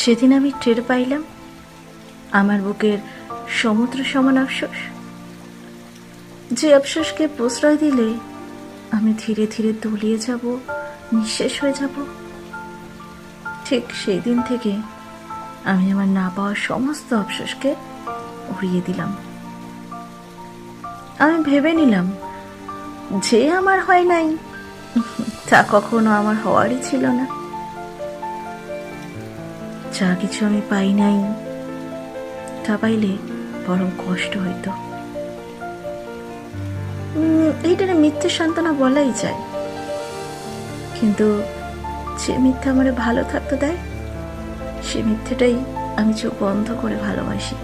সেদিন আমি টের পাইলাম আমার বুকের সমুদ্র সমান আফসোস, যে আফসোসকে প্রশ্রয় দিলে আমি ধীরে ধীরে তলিয়ে যাব, নিঃশেষ হয়ে যাব। ঠিক সেই দিন থেকে আমি আমার না পাওয়ার সমস্ত আফসোসকে উড়িয়ে দিলাম। আমি ভেবে নিলাম যে আমার হয় নাই তা কখনো আমার হওয়ারই ছিল না। যা কিছু আমি পাই নাই তা পাইলে বরং কষ্ট হইতো। এইটারে মিথ্যে সান্ত্বনা বলাই যায়, কিন্তু যে মিথ্যে আমার ভালো থাকতে দেয় সে মিথ্যেটাই আমি চোখ বন্ধ করে ভালোবাসি।